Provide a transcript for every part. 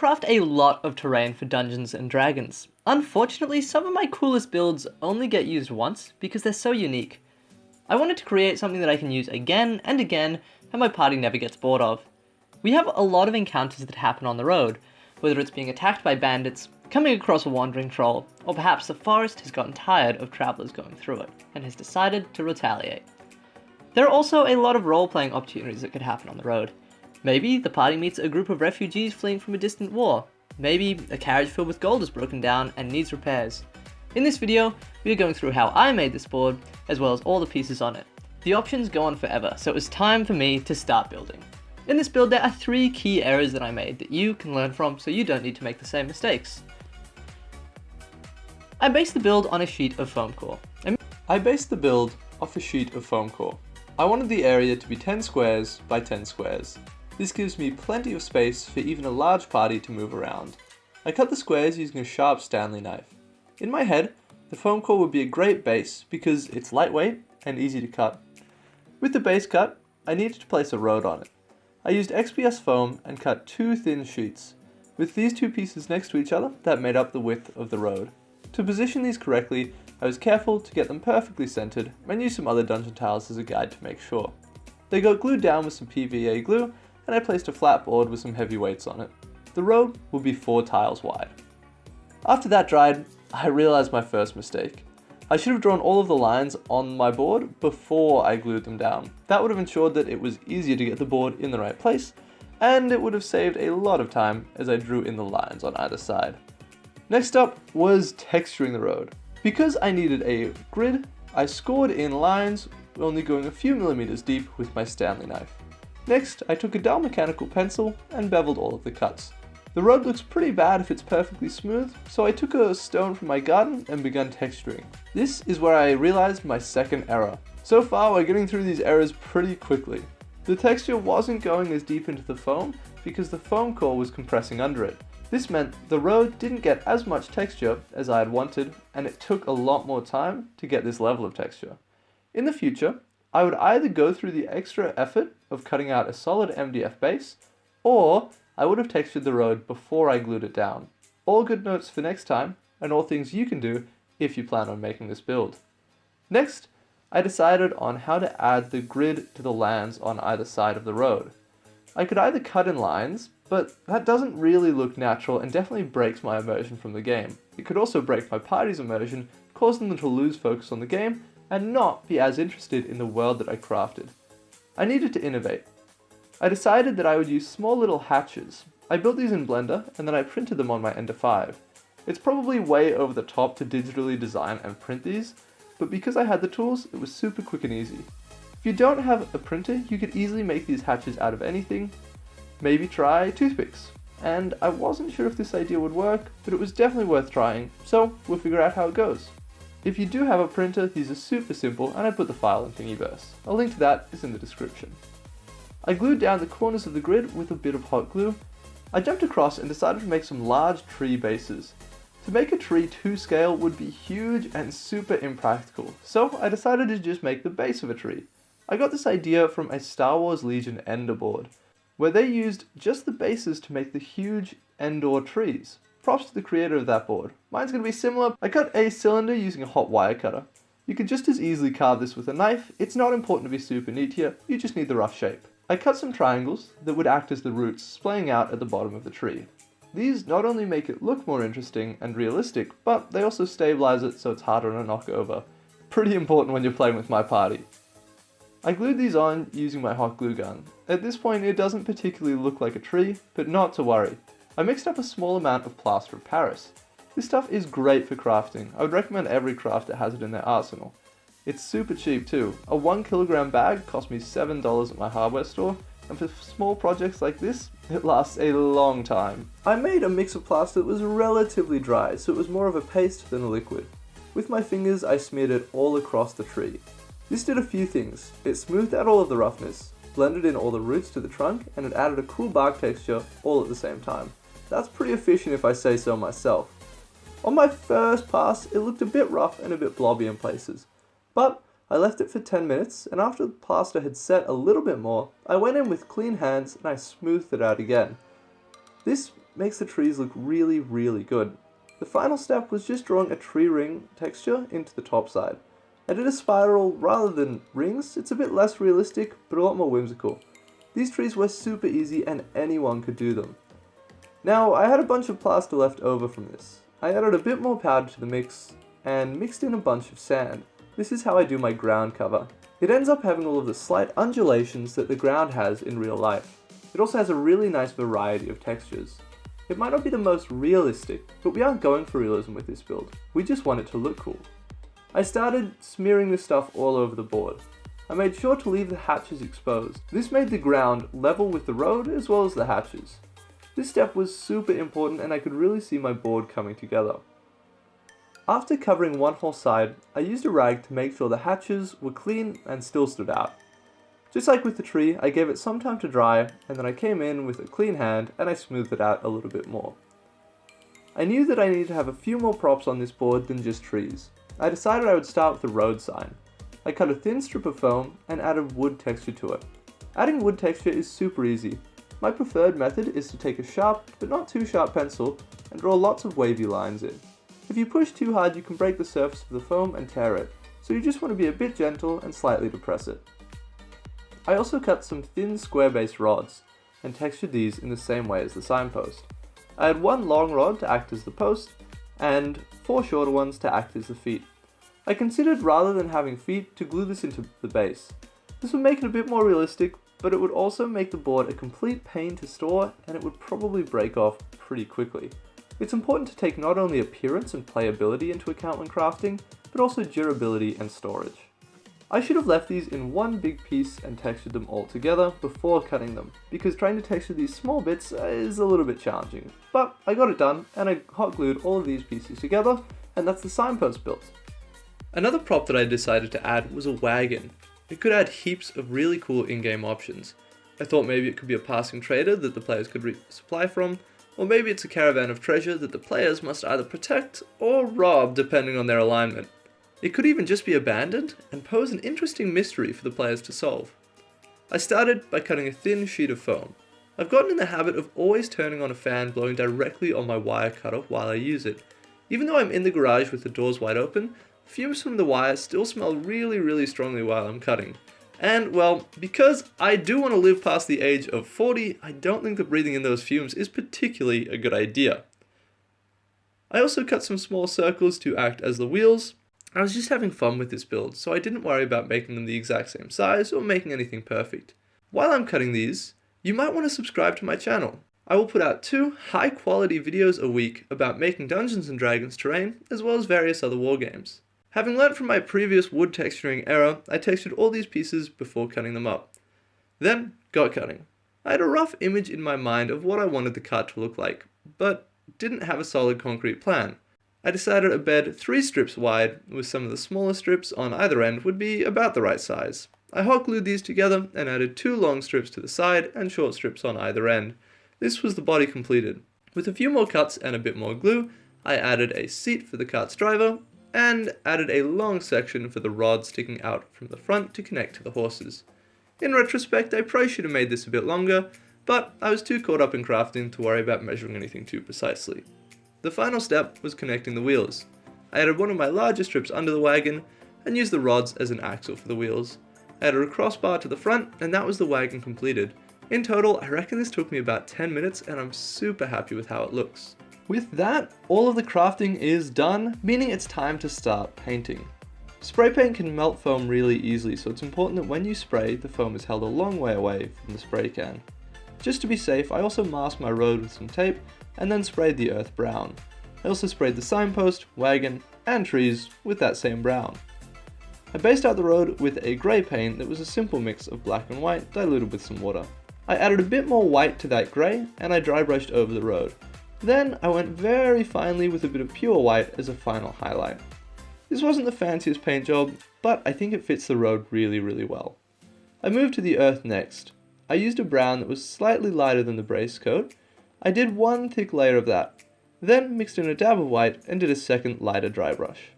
craft a lot of terrain for Dungeons and Dragons. Unfortunately, some of my coolest builds only get used once because they're so unique. I wanted to create something that I can use again and again and my party never gets bored of. We have a lot of encounters that happen on the road, whether it's being attacked by bandits, coming across a wandering troll, or perhaps the forest has gotten tired of travelers going through it and has decided to retaliate. There are also a lot of role-playing opportunities that could happen on the road. Maybe the party meets a group of refugees fleeing from a distant war. Maybe a carriage filled with gold is broken down and needs repairs. In this video, we are going through how I made this board, as well as all the pieces on it. The options go on forever, so it was time for me to start building. In this build, there are 3 key errors that I made that you can learn from so you don't need to make the same mistakes. I based the build on a sheet of foam core. I wanted the area to be 10 squares by 10 squares. This gives me plenty of space for even a large party to move around. I cut the squares using a sharp Stanley knife. In my head, the foam core would be a great base because it's lightweight and easy to cut. With the base cut, I needed to place a road on it. I used XPS foam and cut 2 thin sheets. With these 2 pieces next to each other, that made up the width of the road. To position these correctly, I was careful to get them perfectly centered and used some other dungeon tiles as a guide to make sure. They got glued down with some PVA glue, and I placed a flat board with some heavy weights on it. The road will be 4 tiles wide. After that dried, I realized my first mistake. I should have drawn all of the lines on my board before I glued them down. That would have ensured that it was easier to get the board in the right place, and it would have saved a lot of time as I drew in the lines on either side. Next up was texturing the road. Because I needed a grid, I scored in lines, only going a few millimeters deep with my Stanley knife. Next, I took a dull mechanical pencil and beveled all of the cuts. The road looks pretty bad if it's perfectly smooth, so I took a stone from my garden and began texturing. This is where I realized my second error. So far, we're getting through these errors pretty quickly. The texture wasn't going as deep into the foam because the foam core was compressing under it. This meant the road didn't get as much texture as I had wanted, and it took a lot more time to get this level of texture. In the future, I would either go through the extra effort of cutting out a solid MDF base, or I would have textured the road before I glued it down. All good notes for next time, and all things you can do if you plan on making this build. Next, I decided on how to add the grid to the lands on either side of the road. I could either cut in lines, but that doesn't really look natural and definitely breaks my immersion from the game. It could also break my party's immersion, causing them to lose focus on the game and not be as interested in the world that I crafted. I needed to innovate. I decided that I would use small little hatches. I built these in Blender and then I printed them on my Ender 5. It's probably way over the top to digitally design and print these, but because I had the tools, it was super quick and easy. If you don't have a printer, you could easily make these hatches out of anything. Maybe try toothpicks. And I wasn't sure if this idea would work, but it was definitely worth trying, so we'll figure out how it goes. If you do have a printer, these are super simple and I put the file in Thingiverse. A link to that is in the description. I glued down the corners of the grid with a bit of hot glue. I jumped across and decided to make some large tree bases. To make a tree to scale would be huge and super impractical, so I decided to just make the base of a tree. I got this idea from a Star Wars Legion Endor board, where they used just the bases to make the huge Endor trees. Props to the creator of that board. Mine's going to be similar. I cut a cylinder using a hot wire cutter. You could just as easily carve this with a knife. It's not important to be super neat here, you just need the rough shape. I cut some triangles that would act as the roots splaying out at the bottom of the tree. These not only make it look more interesting and realistic, but they also stabilize it so it's harder to knock over. Pretty important when you're playing with my party. I glued these on using my hot glue gun. At this point it doesn't particularly look like a tree, but not to worry. I mixed up a small amount of plaster of Paris. This stuff is great for crafting. I would recommend every crafter has it in their arsenal. It's super cheap too. A 1 kilogram bag cost me $7 at my hardware store, and for small projects like this, it lasts a long time. I made a mix of plaster that was relatively dry, so it was more of a paste than a liquid. With my fingers, I smeared it all across the tree. This did a few things. It smoothed out all of the roughness, blended in all the roots to the trunk, and it added a cool bark texture all at the same time. That's pretty efficient if I say so myself. On my first pass, it looked a bit rough and a bit blobby in places, but I left it for 10 minutes, and after the plaster had set a little bit more, I went in with clean hands and I smoothed it out again. This makes the trees look really, really good. The final step was just drawing a tree ring texture into the top side. I did a spiral rather than rings. It's a bit less realistic, but a lot more whimsical. These trees were super easy and anyone could do them. Now, I had a bunch of plaster left over from this. I added a bit more powder to the mix and mixed in a bunch of sand. This is how I do my ground cover. It ends up having all of the slight undulations that the ground has in real life. It also has a really nice variety of textures. It might not be the most realistic, but we aren't going for realism with this build. We just want it to look cool. I started smearing this stuff all over the board. I made sure to leave the hatches exposed. This made the ground level with the road as well as the hatches. This step was super important and I could really see my board coming together. After covering one whole side, I used a rag to make sure the hatches were clean and still stood out. Just like with the tree, I gave it some time to dry and then I came in with a clean hand and I smoothed it out a little bit more. I knew that I needed to have a few more props on this board than just trees. I decided I would start with the road sign. I cut a thin strip of foam and added wood texture to it. Adding wood texture is super easy. My preferred method is to take a sharp, but not too sharp pencil and draw lots of wavy lines in. If you push too hard you can break the surface of the foam and tear it, so you just want to be a bit gentle and slightly depress it. I also cut some thin square-based rods and textured these in the same way as the signpost. I had one long rod to act as the post and 4 shorter ones to act as the feet. I considered rather than having feet to glue this into the base. This would make it a bit more realistic, but it would also make the board a complete pain to store and it would probably break off pretty quickly. It's important to take not only appearance and playability into account when crafting, but also durability and storage. I should have left these in one big piece and textured them all together before cutting them, because trying to texture these small bits is a little bit challenging. But I got it done and I hot glued all of these pieces together, and that's the signpost built. Another prop that I decided to add was a wagon. It could add heaps of really cool in-game options. I thought maybe it could be a passing trader that the players could resupply from, or maybe it's a caravan of treasure that the players must either protect or rob depending on their alignment. It could even just be abandoned and pose an interesting mystery for the players to solve. I started by cutting a thin sheet of foam. I've gotten in the habit of always turning on a fan blowing directly on my wire cutter while I use it. Even though I'm in the garage with the doors wide open, fumes from the wire still smell really strongly while I'm cutting. And well, because I do want to live past the age of 40, I don't think that breathing in those fumes is particularly a good idea. I also cut some small circles to act as the wheels. I was just having fun with this build, so I didn't worry about making them the exact same size or making anything perfect. While I'm cutting these, you might want to subscribe to my channel. I will put out 2 high-quality videos a week about making Dungeons & Dragons terrain, as well as various other wargames. Having learnt from my previous wood texturing error, I textured all these pieces before cutting them up. Then, got cutting. I had a rough image in my mind of what I wanted the cut to look like, but didn't have a solid concrete plan. I decided a bed 3 strips wide, with some of the smaller strips on either end, would be about the right size. I hot glued these together and added 2 long strips to the side and short strips on either end. This was the body completed. With a few more cuts and a bit more glue, I added a seat for the cart's driver, and added a long section for the rod sticking out from the front to connect to the horses. In retrospect, I probably should have made this a bit longer, but I was too caught up in crafting to worry about measuring anything too precisely. The final step was connecting the wheels. I added one of my larger strips under the wagon, and used the rods as an axle for the wheels. I added a crossbar to the front, and that was the wagon completed. In total, I reckon this took me about 10 minutes, and I'm super happy with how it looks. With that, all of the crafting is done, meaning it's time to start painting. Spray paint can melt foam really easily, so it's important that when you spray, the foam is held a long way away from the spray can. Just to be safe, I also masked my road with some tape, and then sprayed the earth brown. I also sprayed the signpost, wagon, and trees with that same brown. I based out the road with a grey paint that was a simple mix of black and white diluted with some water. I added a bit more white to that grey, and I dry brushed over the road. Then I went very finely with a bit of pure white as a final highlight. This wasn't the fanciest paint job, but I think it fits the road really well. I moved to the earth next. I used a brown that was slightly lighter than the base coat. I did 1 thick layer of that, then mixed in a dab of white and did a second lighter dry brush.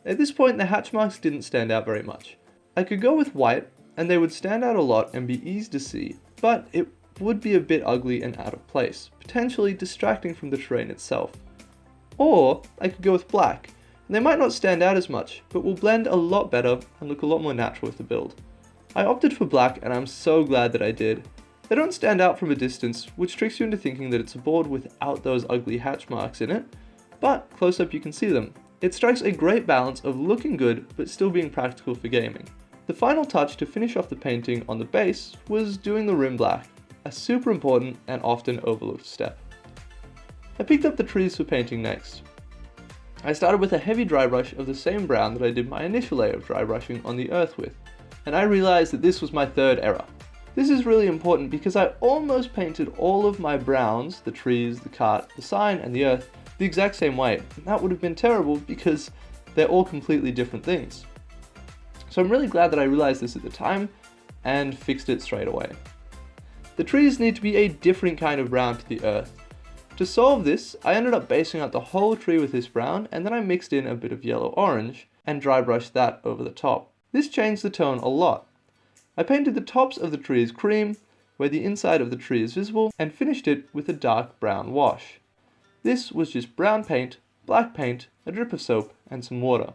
At this point the hatch marks didn't stand out very much. I could go with white and they would stand out a lot and be easy to see, but it would be a bit ugly and out of place, potentially distracting from the terrain itself. Or I could go with black, and they might not stand out as much, but will blend a lot better and look a lot more natural with the build. I opted for black, and I'm so glad that I did. They don't stand out from a distance, which tricks you into thinking that it's a board without those ugly hatch marks in it, but close up you can see them. It strikes a great balance of looking good but still being practical for gaming. The final touch to finish off the painting on the base was doing the rim black, a super important and often overlooked step. I picked up the trees for painting next. I started with a heavy dry brush of the same brown that I did my initial layer of dry brushing on the earth with, and I realized that this was my third error. This is really important because I almost painted all of my browns, the trees, the cart, the sign, and the earth, the exact same way, and that would have been terrible because they're all completely different things. So I'm really glad that I realized this at the time and fixed it straight away. The trees need to be a different kind of brown to the earth. To solve this, I ended up basing out the whole tree with this brown, and then I mixed in a bit of yellow-orange and dry brushed that over the top. This changed the tone a lot. I painted the tops of the trees cream, where the inside of the tree is visible, and finished it with a dark brown wash. This was just brown paint, black paint, a drip of soap, and some water.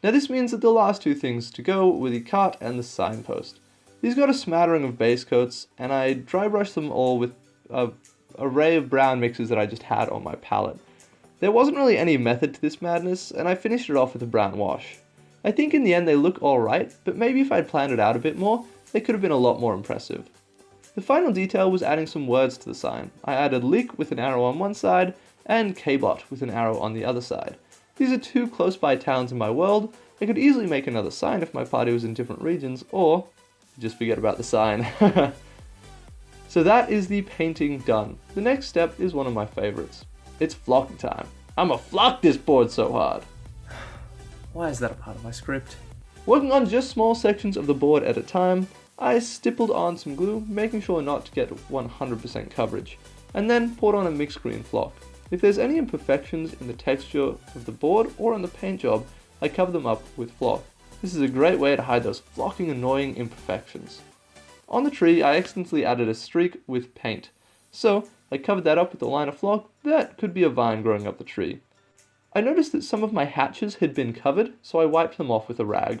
Now this means that the last two things to go were the cart and the signpost. These got a smattering of base coats, and I dry brushed them all with an array of brown mixes that I just had on my palette. There wasn't really any method to this madness, and I finished it off with a brown wash. I think in the end they look alright, but maybe if I'd planned it out a bit more, they could have been a lot more impressive. The final detail was adding some words to the sign. I added leak with an arrow on one side, and K-bot with an arrow on the other side. These are two close by towns in my world. I could easily make another sign if my party was in different regions, or just forget about the sign. So that is the painting done. The next step is one of my favorites. It's flocking time. I'ma flock this board so hard. Why is that a part of my script? Working on just small sections of the board at a time, I stippled on some glue, making sure not to get 100% coverage, and then poured on a mixed green flock. If there's any imperfections in the texture of the board or on the paint job, I cover them up with flock. This is a great way to hide those flocking annoying imperfections. On the tree, I accidentally added a streak with paint, so I covered that up with a line of flock that could be a vine growing up the tree. I noticed that some of my hatches had been covered, so I wiped them off with a rag.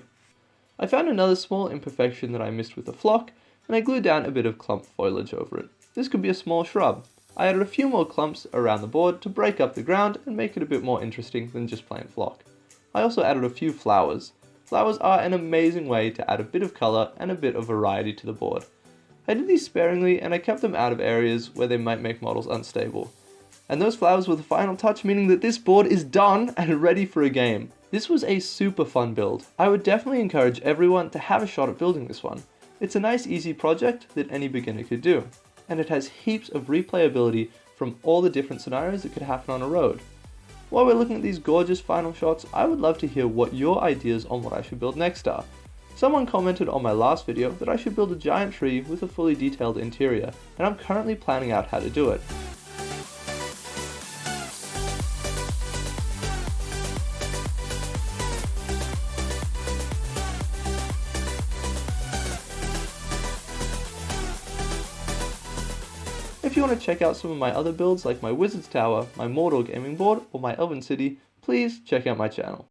I found another small imperfection that I missed with the flock, and I glued down a bit of clump foliage over it. This could be a small shrub. I added a few more clumps around the board to break up the ground and make it a bit more interesting than just plain flock. I also added a few flowers. Flowers are an amazing way to add a bit of colour and a bit of variety to the board. I did these sparingly, and I kept them out of areas where they might make models unstable. And those flowers were the final touch, meaning that this board is done and ready for a game. This was a super fun build. I would definitely encourage everyone to have a shot at building this one. It's a nice easy project that any beginner could do, and it has heaps of replayability from all the different scenarios that could happen on a road. While we're looking at these gorgeous final shots, I would love to hear what your ideas on what I should build next are. Someone commented on my last video that I should build a giant tree with a fully detailed interior, and I'm currently planning out how to do it. If you want to check out some of my other builds like my Wizard's Tower, my Mordor gaming board, or my Elven City, please check out my channel.